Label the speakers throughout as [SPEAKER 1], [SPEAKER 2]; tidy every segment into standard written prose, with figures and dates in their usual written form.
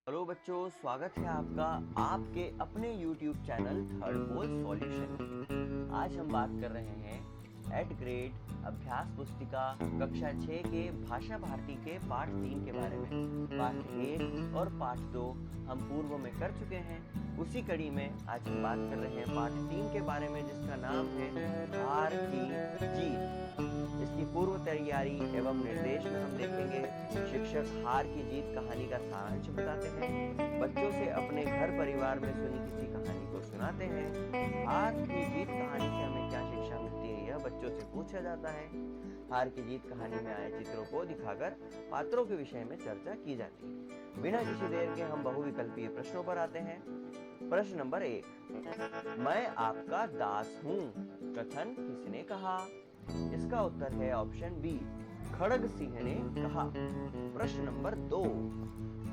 [SPEAKER 1] Hello बच्चों, स्वागत है आपका आपके अपने YouTube चैनल थर्ड पोल सॉल्यूशन में। आज हम बात कर रहे हैं एट ग्रेड अभ्यास पुस्तिका कक्षा 6 के भाषा भारती के पाठ 3 के बारे में। पाठ 1 और पाठ 2 हम पूर्व में कर चुके हैं। उसी कड़ी में आज हम बात कर रहे हैं पाठ 3 के बारे में, जिसका नाम है हार की जीत। इसकी पूर्व तैयारी एवं निर्देश में हम देखेंगे। शिक्षक हार की जीत कहानी का सारांश बताते हैं, बच्चों से अपने घर परिवार में सुनी किसी कहानी को सुनाते हैं। हार की जीत कहानी से हमें क्या शिक्षा मिलती है, यह बच्चों से पूछा जाता है। हार की जीत कहानी में आए चित्रों को दिखाकर पात्रों के विषय में चर्चा की जाती है। बिना किसी देर के हम बहुविकल्पीय प्रश्नों पर आते हैं। प्रश्न नंबर 1, मैं आपका दास हूँ, कथन किसने कहा? इसका उत्तर है ऑप्शन बी, खड़ग सिंह ने कहा। प्रश्न नंबर 2,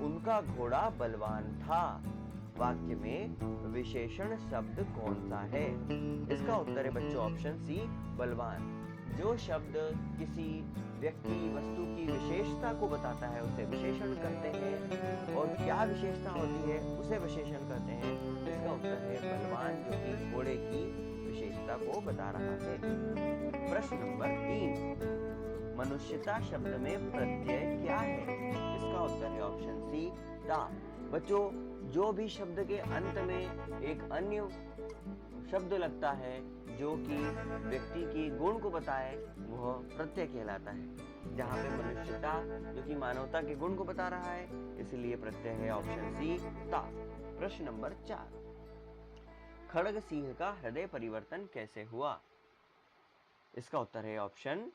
[SPEAKER 1] उनका घोड़ा बलवान था, वाक्य में विशेषण शब्द कौन सा है? इसका उत्तर है बच्चों ऑप्शन सी, बलवान। जो शब्द किसी व्यक्ति वस्तु की विशेषता को बताता है उसे विशेषण कहते हैं, और क्या विशेषता होती है उसे विशेषण कहते हैं। इसका उत्तर है बलवान, जो कि घोड़े की विशेषता को बता रहा है। प्रश्न नंबर 3, मनुष्यता शब्द में प्रत्यय क्या है? इसका उत्तर है ऑप्शन सी, ता। बच्चों, जो भी शब्द के अंत में एक अन्य शब्द लगता है जो कि व्यक्ति की गुण को बताए, वह प्रत्यय कहलाता है। जहाँ पे मनुष्यता जो कि मानवता के गुण को बता रहा है, इसलिए प्रत्यय है ऑप्शन सी, ता। प्रश्न नंबर 4, खड़ग सिंह का हृदय परिवर्तन कैसे हुआ? इसका उत्तर है ऑप्शन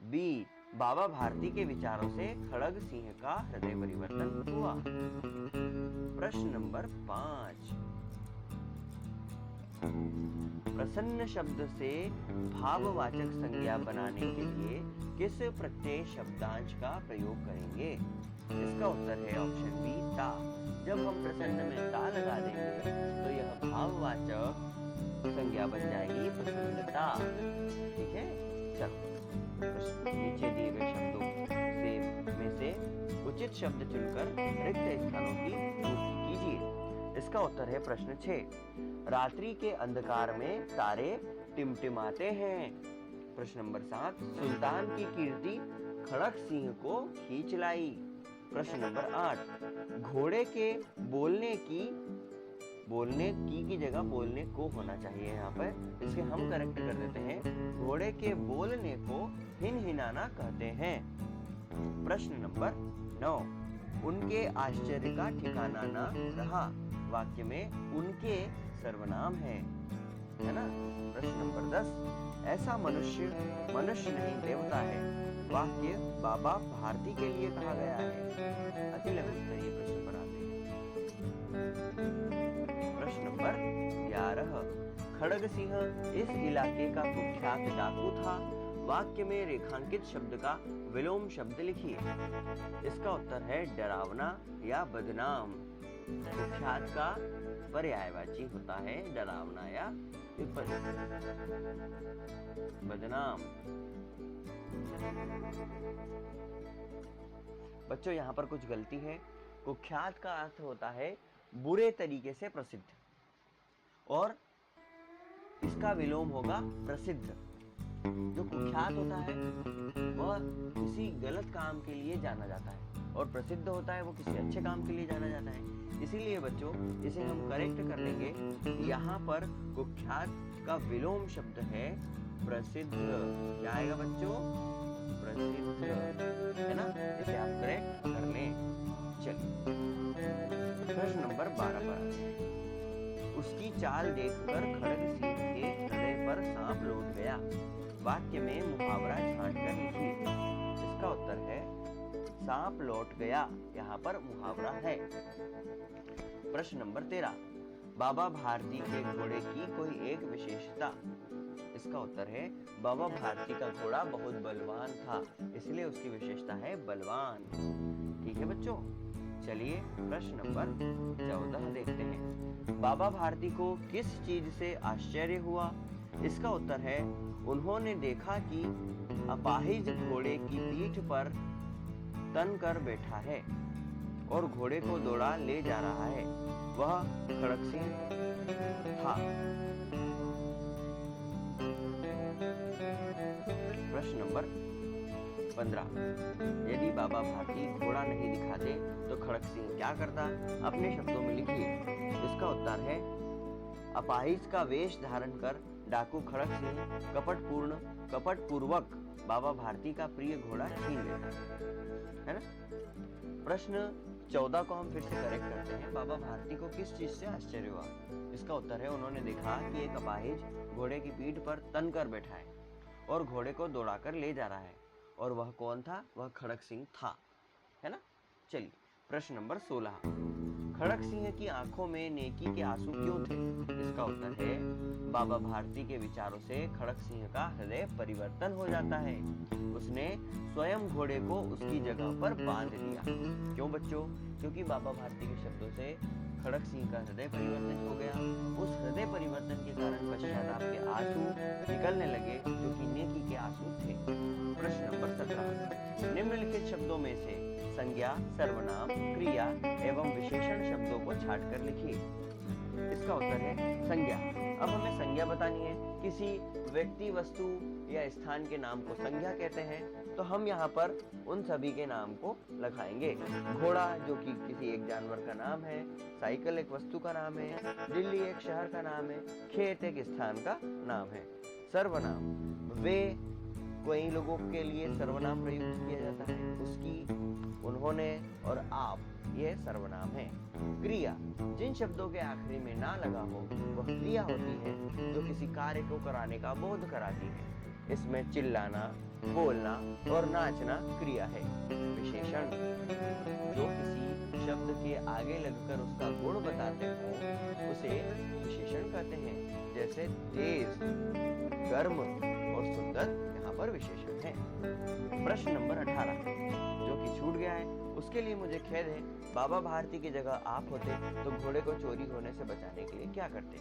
[SPEAKER 1] बी, बाबा भारती के विचारों से खड़ग सिंह का हृदय परिवर्तन हुआ। प्रश्न नंबर 5, प्रसन्न शब्द से भाववाचक संज्ञा बनाने के लिए किस प्रत्यय शब्दांश का प्रयोग करेंगे? इसका उत्तर है ऑप्शन बी, ता। जब हम प्रसन्न में ता लगा देंगे तो यह भाववाचक संज्ञा बन जाएगी प्रसन्नता। ठीक है, चलो नीचे दिए गए शब्दों में से उचित शब्द चुनकर रिक्त स्थानों की पूर्ति कीजिए। इसका उत्तर है प्रश्न 6, रात्रि के अंधकार में तारे टिमटिमाते हैं। प्रश्न नंबर 7, सुल्तान की कीर्ति खड़ग सिंह को खींच लाई। प्रश्न नंबर 8, घोड़े के बोलने की जगह बोलने को होना चाहिए यहाँ पर, इसके हम करेक्ट कर देते हैं, घोड़े के बोलने को हिनहिनाना कहते हैं। प्रश्न नंबर 9, उनके आश्चर्य का ठिकाना न रहा, वाक्य में उनके सर्वनाम है ना। प्रश्न नंबर 10, ऐसा मनुष्य नहीं देवता है, वाक्य बाबा भारती के लिए कहा गया है। अति लघु उत्तरीय प्रश्न पर आते हैं। प्रश्न नंबर 11, खड़ग सिंह इस इलाके का कुख्यात डाकू था, वाक्य में रेखांकित शब्द का विलोम शब्द लिखिए। इसका उत्तर है डरावना या बदनाम। कुख्यात का पर्यायवाची होता है डरावना या बदनाम। बच्चों, यहाँ पर कुछ गलती है। कुख्यात का अर्थ होता है बुरे तरीके से प्रसिद्ध, और इसका विलोम होगा प्रसिद्ध। जो कुख्यात होता है वह किसी गलत काम के लिए जाना जाता है, और प्रसिद्ध होता है वो किसी अच्छे काम के लिए जाना जाता है। इसीलिए बच्चों, इसे हम करेक्ट कर लेंगे। यहाँ पर कुख्यात का विलोम शब्द है प्रसिद्ध। क्या आएगा बच्चों? प्रसिद्ध, है ना। इसे आप करेक्ट कर लें। चलिए प्रश्न नंबर 12 पर, उसकी चाल देखकर खड़ग सिंह के हृदय पर सांप लौट गया, वाक्य में मुहावरा छांटकर लिखिए। इसका उत्तर है सांप लौट गया, यहाँ पर मुहावरा है। प्रश्न नंबर 13, बाबा भारती के घोड़े की कोई एक विशेषता। इसका उत्तर है बाबा भारती का घोड़ा बहुत बलवान था, इसलिए उसकी विशेषता है बलवान। ठीक है बच्चों, चलिए प्रश्न नंबर 14 देखते हैं। बाबा भारती को किस चीज से आश्चर्य हुआ? इसका उत्तर है उन्होंने देखा कि अपाहिज घोड़े की पीठ पर तन कर बैठा है। और घोड़े को दौड़ा ले जा रहा है, वह खड़गसिंह था। प्रश्न नंबर 15। यदि बाबा भारती घोड़ा नहीं दिखाते तो खड़गसिंह क्या करता? अपने शब्दों में लिखिए। इसका उत्तर है, अपाहिज का वेश धारण कर डाकू खड़गसिंह कपटपूर्वक बाबा भारती का प्रिय घोड़ा छीन लेता है ना। प्रश्न 14 को हम फिर से करेक्ट करते हैं। बाबा भारती को किस चीज से आश्चर्य हुआ? इसका उत्तर है, उन्होंने देखा कि एक अपाहिज घोड़े की पीठ पर तन कर बैठा है और घोड़े को दौड़ाकर ले जा रहा है, और वह कौन था? वह खड़गसिंह था, है ना। चलिए प्रश्न नंबर 16। खड़गसिंह की आंखों में नेकी के आंसू क्यों थे? इसका उत्तर है, बाबा भारती के विचारों से खड़गसिंह का हृदय परिवर्तन हो जाता है। उसने स्वयं घोड़े को उसकी जगह पर बांध दिया। क्यों बच्चों? क्योंकि बाबा भारती के शब्दों से खड़गसिंह का हृदय परिवर्तन हो गया। उस हृदय परिवर्तन के कारण पश्चाताप के आंसू निकलने लगे, जो कि नेकी के आंसू थे। प्रश्न नंबर 17। निम्नलिखित शब्दों में से संज्ञा, सर्वनाम, क्रिया एवं विशेषण शब्दों को छांटकर लिखिए। इसका उत्तर है संज्ञा। अब हमें संज्ञा बतानी है। किसी व्यक्ति, वस्तु या स्थान के नाम को संज्ञा कहते हैं, तो हम यहाँ पर उन सभी के नाम को लगाएंगे। घोड़ा जो कि किसी एक जानवर का नाम है, साइकिल एक वस्तु का नाम है, दिल्ली एक शहर का नाम है, खेत एक स्थान का नाम है। सर्वनाम, वे कई लोगों के लिए सर्वनाम प्रयुक्त किया जाता है। उसकी, उन्होंने और आप, यह सर्वनाम है। क्रिया, जिन शब्दों के आखिरी में ना लगा हो वह क्रिया होती है, जो किसी कार्य को कराने का बोध कराती है। इसमें चिल्लाना, बोलना और नाचना क्रिया है। विशेषण, जो किसी शब्द के आगे लगकर उसका गुण बताते हो उसे विशेषण कहते हैं। जैसे तेज, गर्म और सुंदर यहाँ पर विशेषण है। प्रश्न नंबर 18 जो कि छूट गया है, उसके लिए मुझे खेद है। बाबा भारती की जगह आप होते तो घोड़े को चोरी होने से बचाने के लिए क्या करते?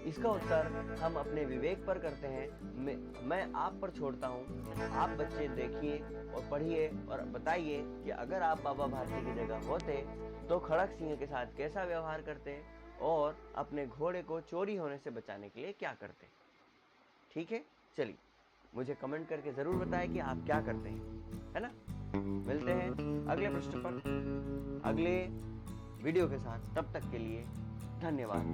[SPEAKER 1] इसका उत्तर हम अपने विवेक पर करते हैं। मैं आप पर छोड़ता हूँ। आप बच्चे देखिए और पढ़िए और बताइए कि अगर आप बाबा भारती की जगह होते तो खड़गसिंह के साथ कैसा व्यवहार करते और अपने घोड़े को चोरी होने से बचाने के लिए क्या करते। ठीक है, चलिए मुझे कमेंट करके जरूर बताएं कि आप क्या करते हैं, है ना। मिलते हैं अगले प्रश्न पर अगले वीडियो के साथ। तब तक के लिए धन्यवाद।